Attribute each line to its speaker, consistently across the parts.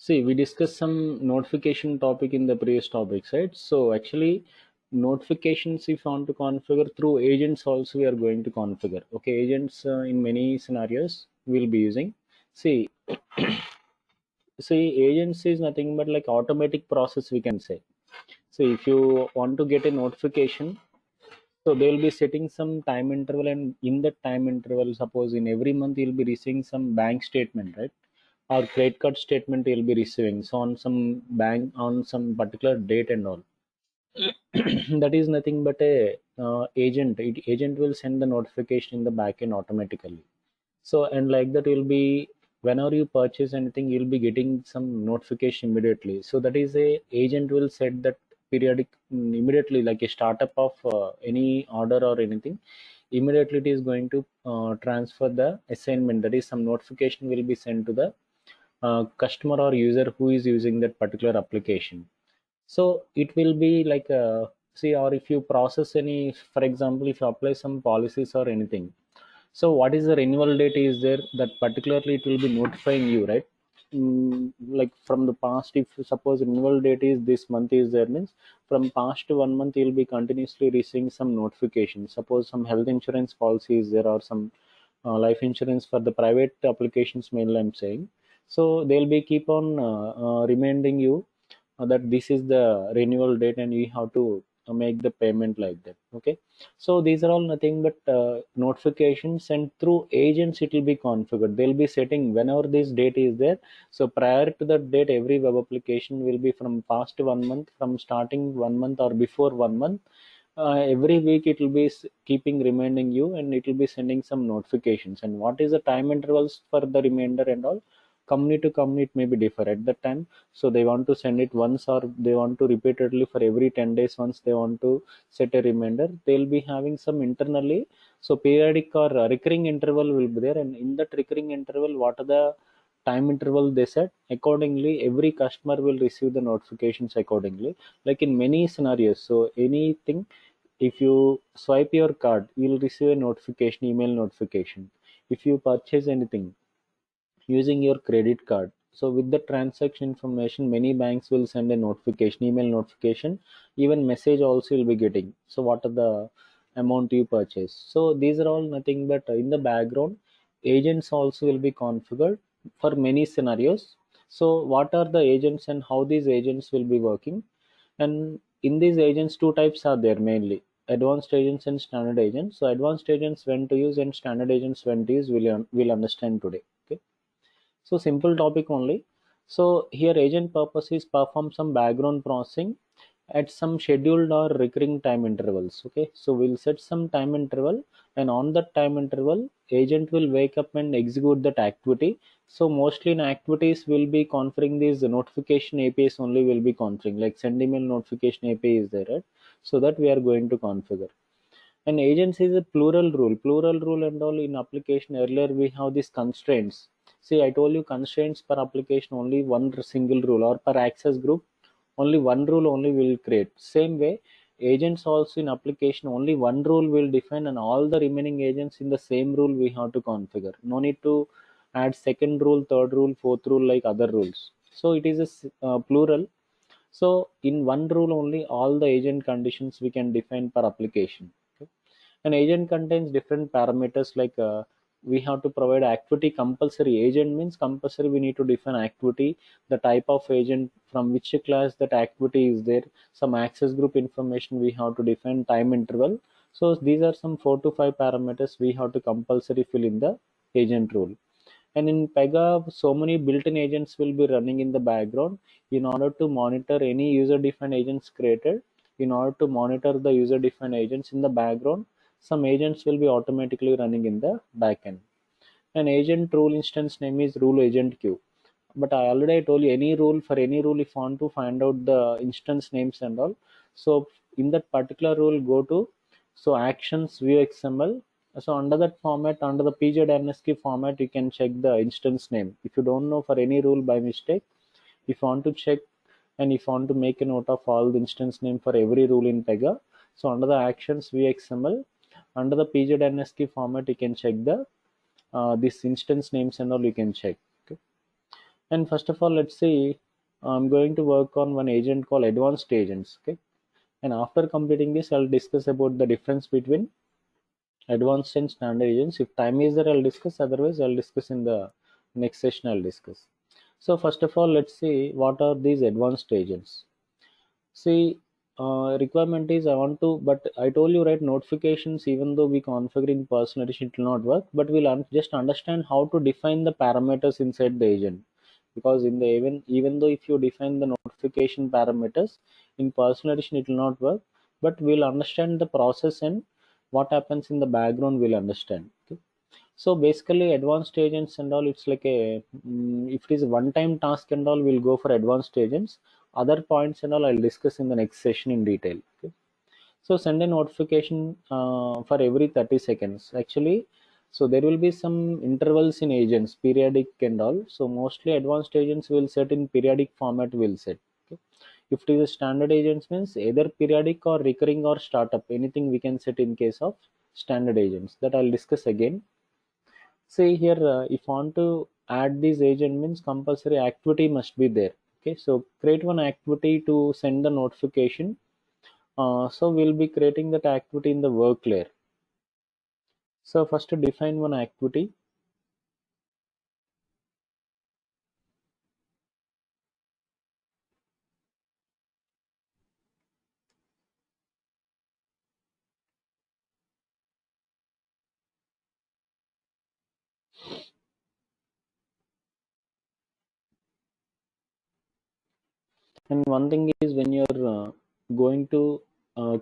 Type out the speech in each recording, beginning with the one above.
Speaker 1: See, we discussed some notification topic in the previous topics, right? So actually, notifications if you want to configure through agents also we are going to configure. Okay, agents in many scenarios we'll be using. See, agents is nothing but like automatic process we can say. So if you want to get a notification, so they'll be setting some time interval, and in that time interval, suppose in every month you'll be receiving some bank statement, right? Or credit card statement you'll be receiving. So on some bank on some particular date and all. That is nothing but a agent. Agent will send the notification in the back end automatically. So and like that will be whenever you purchase anything, you'll be getting some notification immediately. So that is a agent will set that periodic immediately, like a startup of any order or anything. Immediately it is going to transfer the assignment. That is some notification will be sent to the customer or user who is using that particular application. So it will be like see, or if you process any, for example, if you apply some policies or anything, so what is the renewal date is there, that particularly it will be notifying you, right? Like from the past, if you suppose renewal date is this month is there, means from past to 1 month you'll be continuously receiving some notifications. Suppose some health insurance policy is there, or some life insurance for the private applications mainly I'm saying. So they'll be keep on reminding you that this is the renewal date and you have to make the payment like that. Okay, so these are all nothing but notifications, and through agents it will be configured. They'll be setting whenever this date is there. So prior to that date, every web application will be from past 1 month, from starting 1 month or before 1 month. Every week it will be keeping reminding you, and it will be sending some notifications. And what is the time intervals for the remainder and all? Company to company it may be differ at that time. So they want to send it once, or they want to repeatedly for every 10 days once they want to set a reminder. They'll be having some internally. So periodic or recurring interval will be there, and in that recurring interval, what are the time interval they set accordingly, every customer will receive the notifications accordingly, like in many scenarios. So anything, if you swipe your card, you'll receive a notification, email notification. If you purchase anything using your credit card, so with the transaction information, many banks will send a notification, email notification, even message also you'll be getting. So what are the amount you purchase? So these are all nothing but in the background, agents also will be configured for many scenarios. So what are the agents and how these agents will be working? And in these agents, two types are there mainly: advanced agents and standard agents. So advanced agents when to use and standard agents when to use, will understand today. Okay, so simple topic only. So here agent purpose is perform some background processing at some scheduled or recurring time intervals. Okay, so we'll set some time interval, and on that time interval, agent will wake up and execute that activity. So mostly in activities will be configuring these notification APIs only will be configuring, like send email notification API is there, right? So that we are going to configure. And agents is a plural rule. Plural rule and all in application. Earlier we have these constraints. See, I told you constraints per application only one single rule, or per access group only one rule only will create. Same way, agents also in application only one rule will define, and all the remaining agents in the same rule we have to configure. No need to add second rule, third rule, fourth rule like other rules. So it is a plural. So in one rule only all the agent conditions we can define per application. Okay? An agent contains different parameters, like we have to provide activity compulsory. Agent means compulsory we need to define activity, the type of agent, from which class that activity is there, some access group information we have to define, time interval. So these are some 4 to 5 parameters we have to compulsory fill in the agent rule. And in Pega, so many built-in agents will be running in the background in order to monitor any user-defined agents created. In order to monitor the user-defined agents in the background, some agents will be automatically running in the backend. An agent rule instance name is rule agent queue. But I already told you, any rule, for any rule, if you want to find out the instance names and all, so in that particular rule, go to so actions view XML. So under that format, under the pjdnsq format, you can check the instance name. If you don't know for any rule by mistake, if you want to check, and if you want to make a note of all the instance name for every rule in Pega, so under the actions view XML, under the pjdnsq format, you can check the this instance names and all you can check. Okay. And first of all, let's see, I'm going to work on one agent called advanced agents. Okay. And after completing this, I'll discuss about the difference between advanced and standard agents. If time is there, I'll discuss. Otherwise, I'll discuss in the next session. I'll discuss. So first of all, let's see what are these advanced agents. See, requirement is I want to, but I told you right, notifications, even though we configure in personal edition, it will not work, but we'll just understand how to define the parameters inside the agent. Because in the even though if you define the notification parameters in personal edition, it will not work, but we'll understand the process and what happens in the background, we'll understand. Okay. So basically, advanced agents and all, it's like a if it is a one-time task and all, we'll go for advanced agents. Other points and all, I'll discuss in the next session in detail. Okay. So send a notification for every 30 seconds. Actually, so there will be some intervals in agents, periodic and all. So mostly advanced agents will set in periodic format. Will set. Okay. If it is a standard agents means either periodic or recurring or startup. Anything we can set in case of standard agents. That I'll discuss again. See here, if I want to add this agent means compulsory activity must be there. Okay, so create one activity to send the notification. So we'll be creating that activity in the work layer. So first to define one activity. And one thing is when you're going to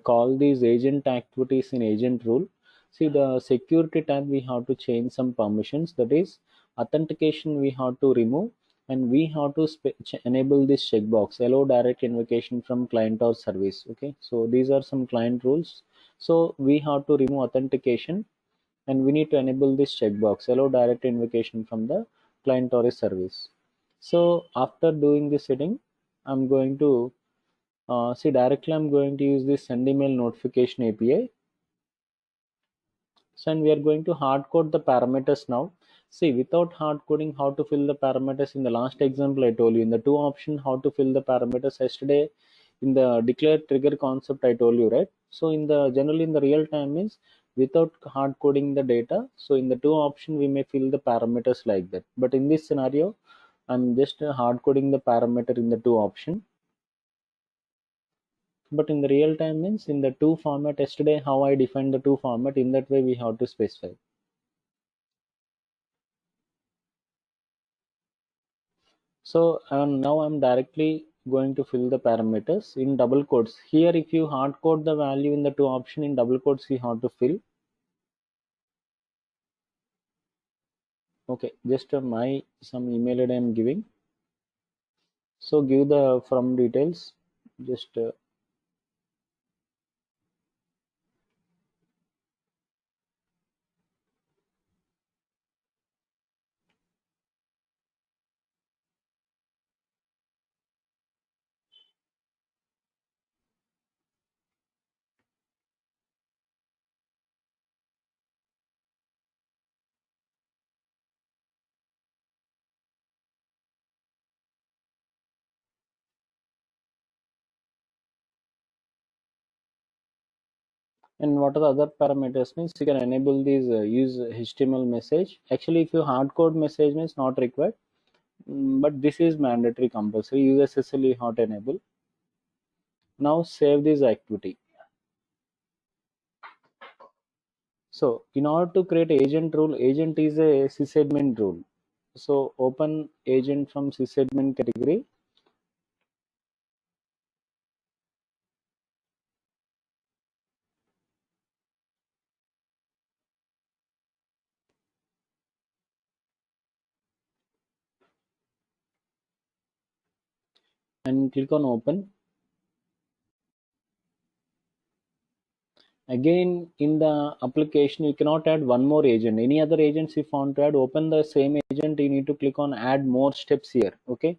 Speaker 1: call these agent activities in agent rule, see the security tab we have to change some permissions. That is authentication we have to remove, and we have to enable this checkbox allow direct invocation from client or service. Okay, so these are some client rules. So we have to remove authentication, and we need to enable this checkbox allow direct invocation from the client or a service. So after doing this setting, I'm going to see directly I'm going to use this send email notification API. So and we are going to hard code the parameters now. See, without hard coding, how to fill the parameters in the last example I told you in the two option how to fill the parameters yesterday in the declare trigger concept I told you, right? So in the generally in the real time means without hard coding the data. So in the two option we may fill the parameters like that. But in this scenario, I'm just hard coding the parameter in the two option. But in the real time means in the two format yesterday how I defined the two format, in that way we have to specify. So now I'm directly going to fill the parameters in double quotes. Here if you hard code the value in the two option, in double quotes you have to fill. Okay, just my some email ID I'm giving. So give the from details, just and what are the other parameters means you can enable these use HTML message. Actually if you hard code message means not required. But this is mandatory compulsory use SSL you have to enable. Now save this activity. So in order to create agent rule, agent is a sysadmin rule. So open agent from sysadmin category, and click on open. Again in the application you cannot add one more agent. Any other agents if you want to add, open the same agent, you need to click on add more steps here. Okay,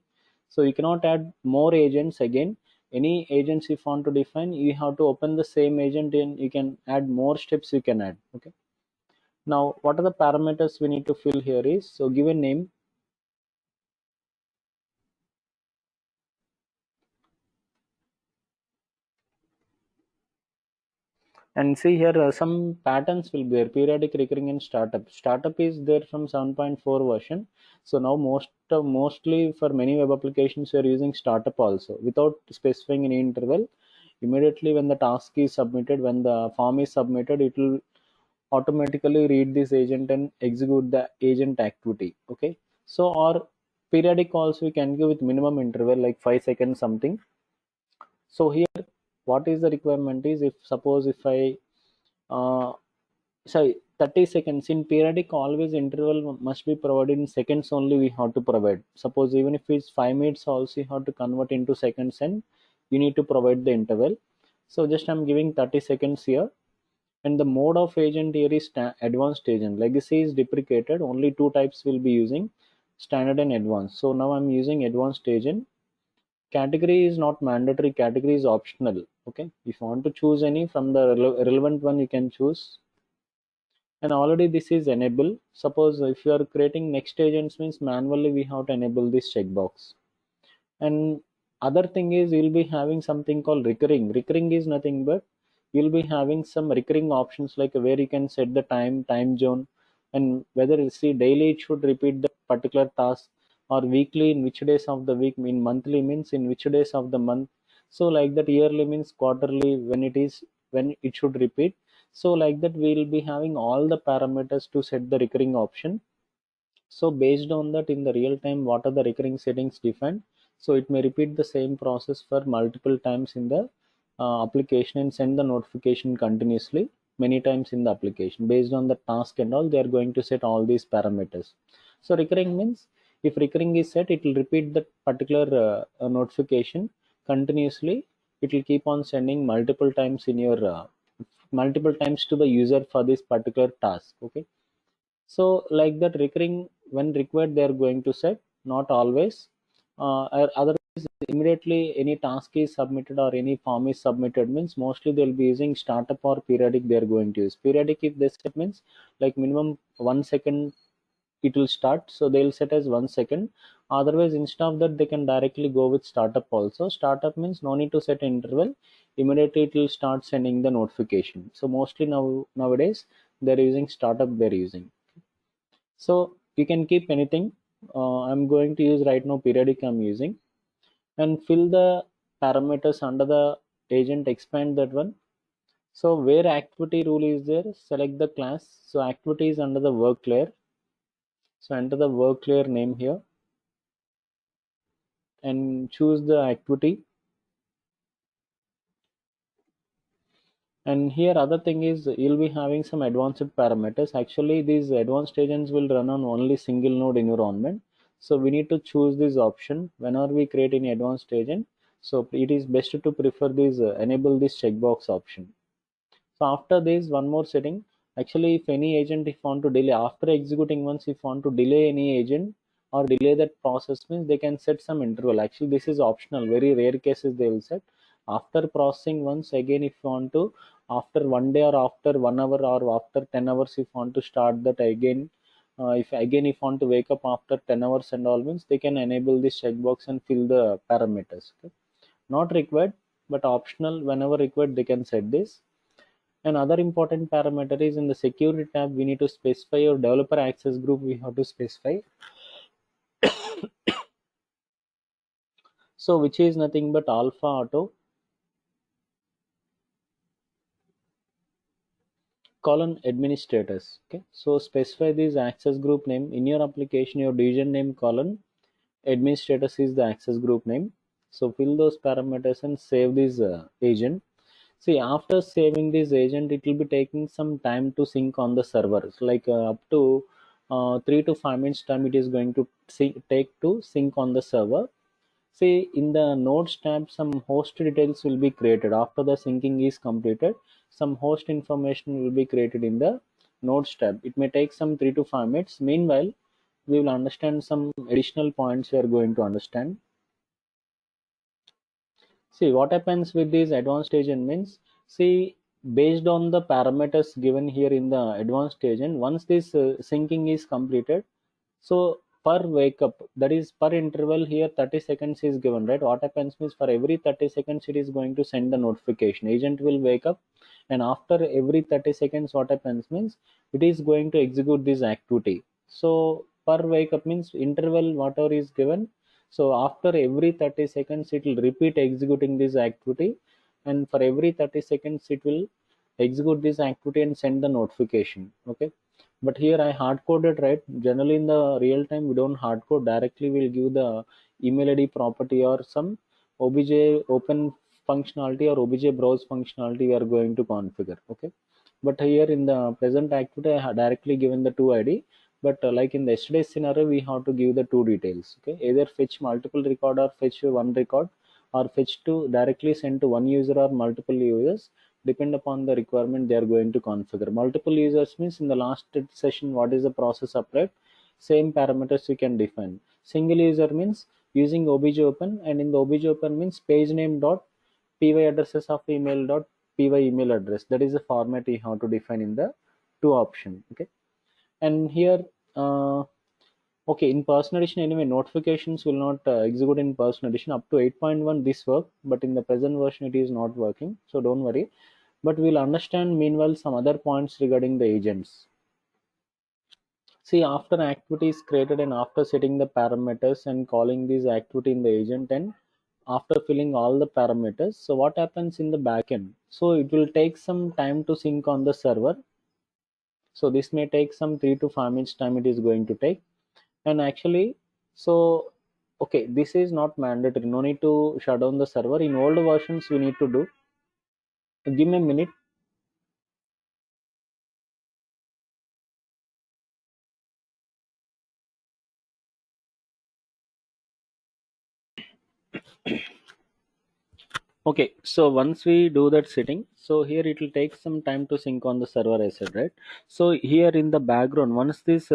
Speaker 1: so you cannot add more agents again. Any agents if you want to define, you have to open the same agent and you can add more steps you can add. Okay, now what are the parameters we need to fill here is, so give a name. And see here, some patterns will be there: periodic, recurring, and startup. Startup is there from 7.4 version. So now mostly for many web applications we are using startup also without specifying any interval. Immediately when the task is submitted, when the form is submitted, it will automatically read this agent and execute the agent activity. Okay. So or periodic also we can give with minimum interval like 5 seconds something. So here what is the requirement is, if suppose if I uh, sorry, 30 seconds in periodic, always interval must be provided in seconds only we have to provide. Suppose even if it's 5 minutes also you have to convert into seconds and you need to provide the interval. So just I'm giving 30 seconds here. And the mode of agent here is advanced agent. Legacy is deprecated, only two types will be using, standard and advanced. So now I'm using advanced agent. Category is not mandatory, category is optional. Okay, if you want to choose any from the relevant one you can choose. And already this is enabled. Suppose if you are creating next agents means manually we have to enable this checkbox. And other thing is you'll be having something called recurring is nothing but you'll be having some recurring options like where you can set the time zone, and whether it's see daily it should repeat the particular task, or weekly in which days of the week, mean monthly means in which days of the month. So like that, yearly means quarterly, when it should repeat. So like that we'll be having all the parameters to set the recurring option. So based on that, in the real time, what are the recurring settings defined? So it may repeat the same process for multiple times in the application and send the notification continuously many times in the application. Based on the task and all, they are going to set all these parameters. So recurring means if recurring is set, it will repeat that particular notification continuously. It will keep on sending multiple times in your multiple times to the user for this particular task. Okay. So like that, recurring when required they are going to set, not always. Otherwise, immediately any task is submitted or any form is submitted means mostly they'll be using startup or periodic. They are going to use periodic if they set means like minimum 1 second it will start, so they'll set as 1 second. Otherwise, instead of that, they can directly go with startup also. Startup means no need to set interval, immediately it will start sending the notification. So mostly nowadays they're using startup, they're using. So you can keep anything. I'm going to use right now periodic I'm using, and fill the parameters under the agent, expand that one. So where activity rule is there, select the class. So activity is under the work layer. So enter the work layer name here and choose the activity. And here other thing is you'll be having some advanced parameters. Actually these advanced agents will run on only single node environment. So we need to choose this option whenever we create any advanced agent. So it is best to prefer this enable this checkbox option. So after this, one more setting. Actually, if any agent, if want to delay after executing once, if want to delay any agent or delay that process means they can set some interval. Actually, this is optional. Very rare cases they will set. After processing once again, if you want to, after 1 day or after 1 hour or after 10 hours, if you want to start that again. If want to wake up after 10 hours and all means they can enable this checkbox and fill the parameters. Okay? Not required, but optional. Whenever required, they can set this. Another important parameter is in the security tab, we need to specify your developer access group. We have to specify. So which is nothing but alpha auto colon administrators. Okay. So specify this access group name in your application, your division name colon administrators is the access group name. So fill those parameters and save this agent. See, after saving this agent, it will be taking some time to sync on the server. So like up to 3 to 5 minutes time, it is going to take to sync on the server. See, in the nodes tab, some host details will be created. After the syncing is completed, some host information will be created in the nodes tab. It may take some 3 to 5 minutes. Meanwhile, we will understand some additional points we are going to understand. See what happens with this advanced agent means, see based on the parameters given here in the advanced agent, once this syncing is completed, so per wake up, that is per interval, here 30 seconds is given, right? What happens means for every 30 seconds it is going to send the notification. Agent will wake up, and after every 30 seconds what happens means it is going to execute this activity. So per wake up means interval whatever is given. So after every 30 seconds it will repeat executing this activity, and for every 30 seconds it will execute this activity and send the notification. Okay, but here I hard coded, right? Generally in the real time we don't hard code, directly we'll give the email id property or some obj open functionality or obj browse functionality we are going to configure. Okay, but here in the present activity I have directly given the two id, but like in the yesterday's scenario we have to give the two details. Okay, either fetch multiple record or fetch one record, or fetch to directly send to one user or multiple users, depend upon the requirement they are going to configure. Multiple users means in the last session what is the process applied, same parameters you can define. Single user means using obj open, and in the obj open means page name dot py addresses of email dot py email address. That is the format you have to define in the two option. Okay, and here okay, in Person Edition anyway, notifications will not execute in Person Edition up to 8.1. This work, but in the present version it is not working. So don't worry. But we'll understand meanwhile some other points regarding the agents. See, after activity is created and after setting the parameters and calling this activity in the agent, and after filling all the parameters, so what happens in the backend? So it will take some time to sync on the server. So this may take some 3 to 5 minutes time it is going to take. And actually, so okay, this is not mandatory, no need to shut down the server. In old versions we need to do, give me a minute. Okay, so once we do that setting, so here it will take some time to sync on the server, I said, right? So here in the background, once this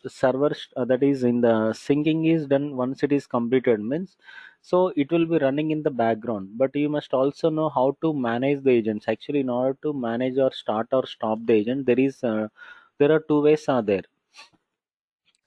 Speaker 1: server that is in the syncing is done, once it is completed means, so it will be running in the background. But you must also know how to manage the agents. Actually, in order to manage or start or stop the agent, there are two ways are there.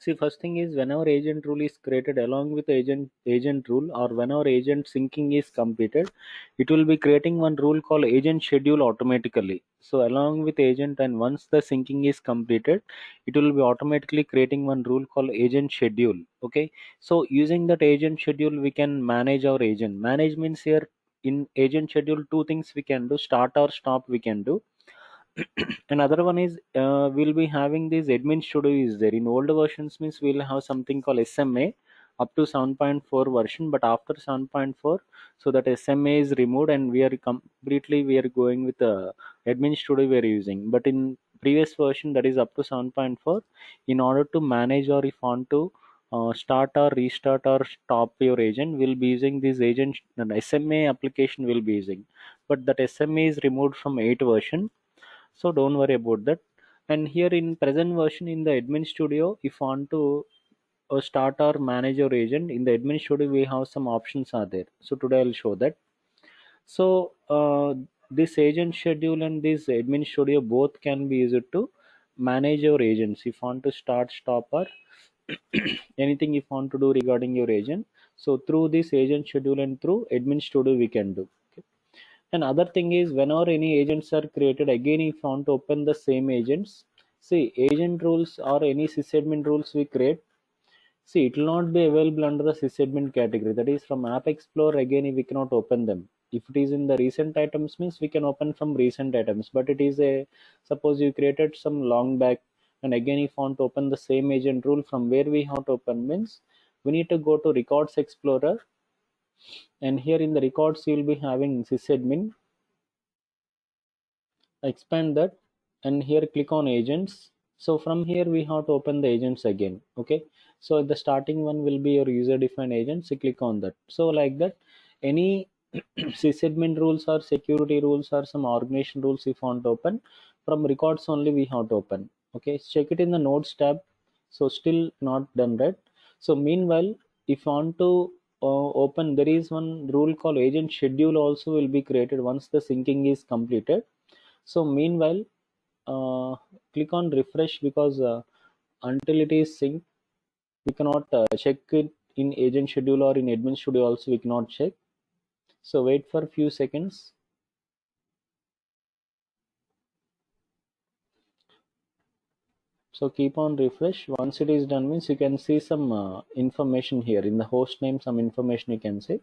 Speaker 1: See, first thing is whenever agent rule is created along with agent rule, or whenever agent syncing is completed, it will be creating one rule called agent schedule automatically. So along with agent, and once the syncing is completed, it will be automatically creating one rule called agent schedule. Okay. So using that agent schedule, we can manage our agent. Manage means here in agent schedule, two things we can do: start or stop we can do. Another one is we'll be having this admin studio is there. In older versions means we'll have something called SMA up to 7.4 version, but after 7.4, so that SMA is removed and we are completely we are going with admin studio we are using. But in previous version, that is up to 7.4, in order to manage or if want to start or restart or stop your agent, we'll be using this agent SMA application we'll be using. But that SMA is removed from 8 version, so don't worry about that. And here in present version in the admin studio, if you want to start or manage your agent in the admin studio, we have some options are there. So today I'll show that. So this agent schedule and this admin studio both can be used to manage your agents if you want to start, stop, or anything if you want to do regarding your agent. So through this agent schedule and through admin studio we can do. Okay. And other thing is whenever any agents are created, again if you want to open the same agents, see agent rules or any sysadmin rules we create, see it will not be available under the sysadmin category. That is from App Explorer, again we cannot open them. If it is in the recent items means we can open from recent items, but it is a, suppose you created some long back, and again if you want to open the same agent rule, from where we have to open means we need to go to Records Explorer, and here in the records you will be having sysadmin. Expand that, and here click on agents. So from here we have to open the agents again. Okay, so the starting one will be your user defined agent, so click on that. So like that, any sysadmin rules or security rules or some organization rules if you want to open, from records only we have to open. Okay, check it in the notes tab. So still not done, right? So meanwhile, if you want to open, there is one rule called agent schedule also will be created once the syncing is completed. So meanwhile, click on refresh, because until it is synced, We cannot check it in agent schedule or in admin studio also we cannot check. So wait for a few seconds. So keep on refresh. Once it is done means you can see some information here in the host name, some information you can see.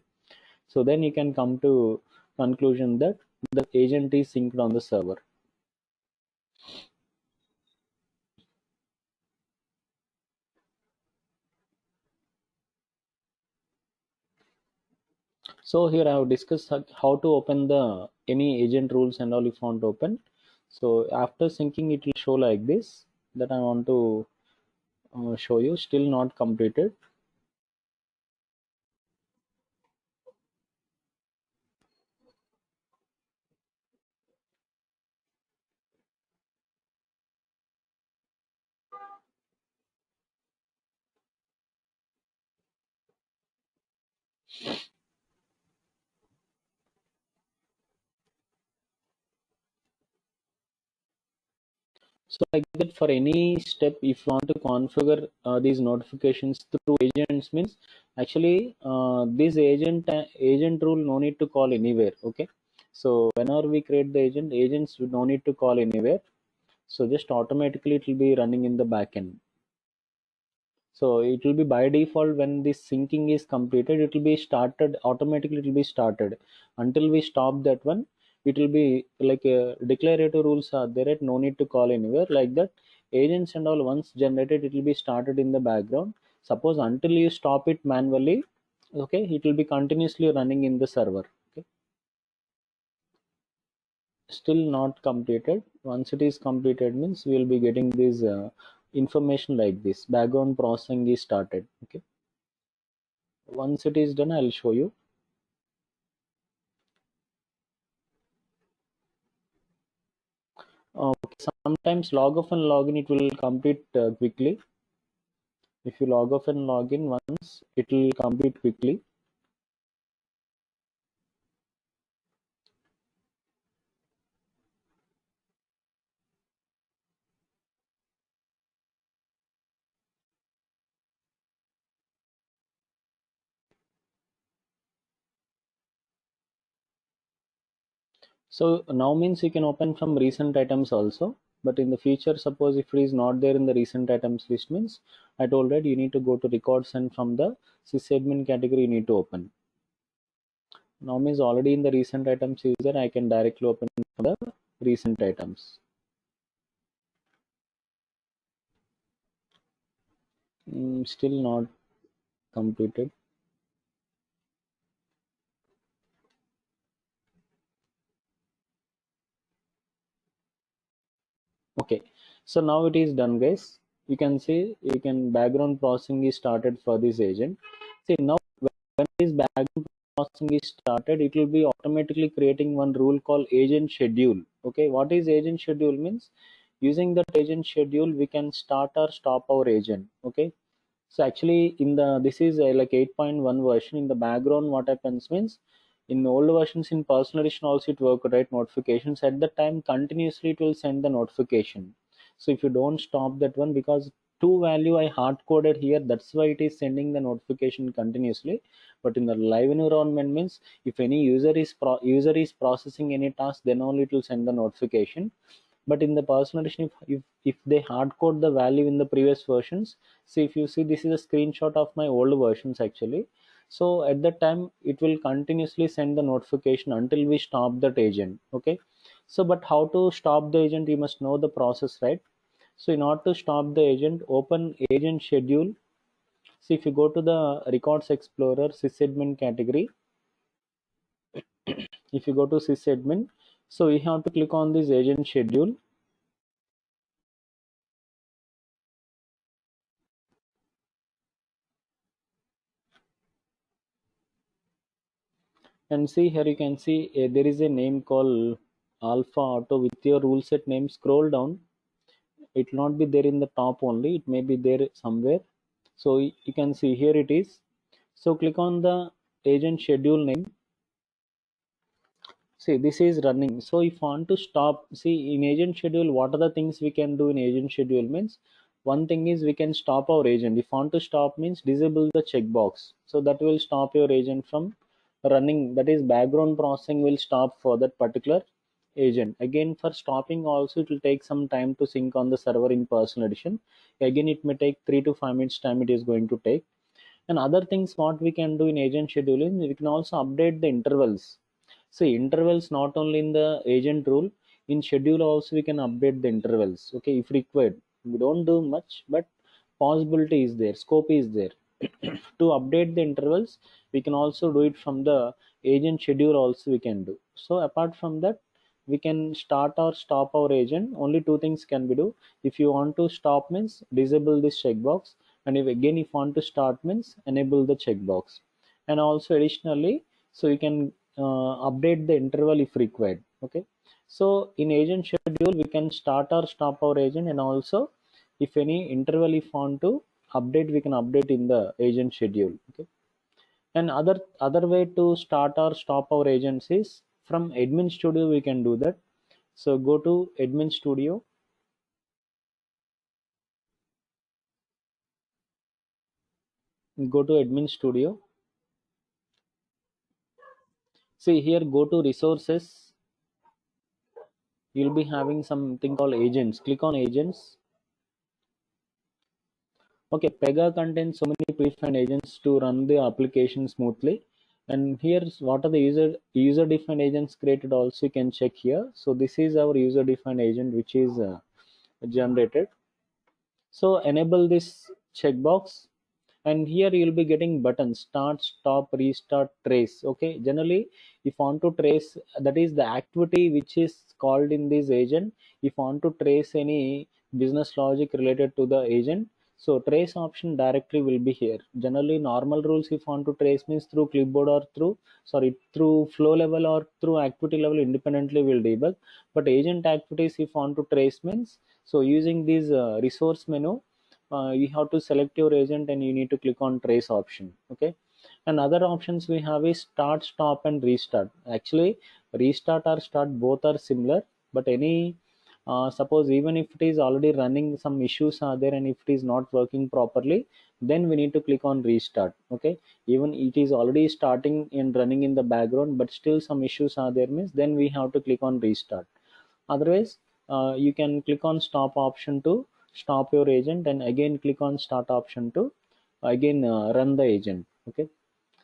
Speaker 1: So then you can come to conclusion that the agent is synced on the server. So here I have discussed how to open the any agent rules and all if you want to open. So after syncing it will show like this, that I want to show you, still not completed. So like that, for any step, if you want to configure these notifications through agents means actually this agent rule no need to call anywhere. Okay. So whenever we create the agents we no need to call anywhere. So just automatically it will be running in the backend. So it will be by default when this syncing is completed, it will be started automatically. It will be started until we stop that one. It will be like declarative rules are there. At no need to call anywhere like that. Agents and all once generated, it will be started in the background. Suppose until you stop it manually, okay, it will be continuously running in the server. Okay, still not completed. Once it is completed means we will be getting this information like this. Background processing is started. Okay. Once it is done I'll show you. Okay, sometimes log off and login it will complete quickly. If you log off and log in once, it will complete quickly. So now means you can open from recent items also, but in the future suppose if it is not there in the recent items list means I told that you need to go to records and from the sysadmin category you need to open. Now means already in the recent items user I can directly open the recent items. Still not completed. Okay, so now it is done guys. You can see you can background processing is started for this agent. See now when this background processing is started, it will be automatically creating one rule called agent schedule. Okay, what is agent schedule means, using that agent schedule we can start or stop our agent. Okay, so actually in the this is like 8.1 version. In the background what happens means, in old versions in personal edition also it work, right? Notifications at the time continuously it will send the notification. So if you don't stop that one, because to value I hard coded here, that's why it is sending the notification continuously. But in the live environment means if any user is processing any task, then only it will send the notification. But in the personal edition, if they hard code the value in the previous versions, see if you see this is a screenshot of my old versions actually. So at that time it will continuously send the notification until we stop that agent. Okay, so but how to stop the agent, you must know the process, right? So in order to stop the agent, open agent schedule. See if you go to the records explorer sysadmin category, if you go to sysadmin, so you have to click on this agent schedule. And see here you can see there is a name called Alpha Auto with your rule set name. Scroll down. It will not be there in the top only. It may be there somewhere. So you can see here it is. So click on the agent schedule name. See this is running. So if you want to stop, see in agent schedule, what are the things we can do in agent schedule means, one thing is we can stop our agent. If want to stop means disable the checkbox, so that will stop your agent from running, that is background processing will stop for that particular agent. Again, for stopping also it will take some time to sync on the server in personal edition. Again, it may take 3 to 5 minutes time it is going to take. And other things what we can do in agent scheduling, we can also update the intervals. See, intervals not only in the agent rule, in schedule also we can update the intervals, okay, if required. We don't do much, but possibility is there, scope is there. To update the intervals, we can also do it from the agent schedule also we can do. So apart from that, we can start or stop our agent. Only two things can be do. If you want to stop means disable this checkbox, and if want to start means enable the checkbox. And also additionally, so you can update the interval if required, okay. So in agent schedule we can start or stop our agent, and also if any interval if want to update, we can update in the agent schedule, okay. And other way to start or stop our agents is from admin studio we can do that. So go to admin studio. Go to admin studio. See here, go to resources. You'll be having something called agents. Click on agents. Okay, Pega contains so many predefined agents to run the application smoothly. And here's what are the user defined agents created. Also, you can check here. So this is our user defined agent which is generated. So enable this checkbox, and here you'll be getting buttons: start, stop, restart, trace. Okay, generally if you want to trace, that is the activity which is called in this agent. If you want to trace any business logic related to the agent, so trace option directly will be here. Generally normal rules, if you want to trace means through clipboard or through flow level or through activity level independently will debug. But agent activities if you want to trace means, so using this resource menu, you have to select your agent and you need to click on trace option, okay. And other options we have is start, stop, and restart. Actually restart or start both are similar, but any suppose even if it is already running, some issues are there and if it is not working properly, then we need to click on restart, okay. Even it is already starting and running in the background but still some issues are there means, then we have to click on restart. Otherwise, you can click on stop option to stop your agent, and again click on start option to again run the agent, okay.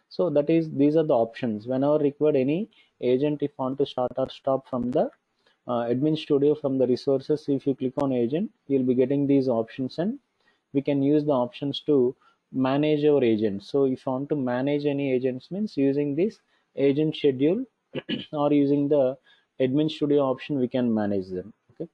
Speaker 1: So that is, these are the options whenever required any agent if want to start or stop from the admin studio. From the resources, if you click on agent, you'll be getting these options, and we can use the options to manage our agent. So if you want to manage any agents means, using this agent schedule or using the admin studio option, we can manage them, okay.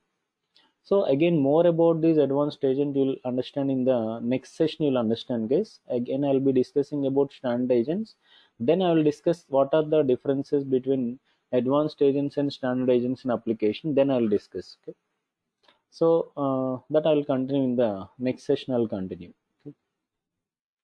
Speaker 1: So again, more about this advanced agent you'll understand in the next session. You'll understand, guys. Again, I'll be discussing about standard agents, then I will discuss what are the differences between advanced agents and standard agents in application, then I'll discuss, okay. So that I'll continue in the next session. I'll continue.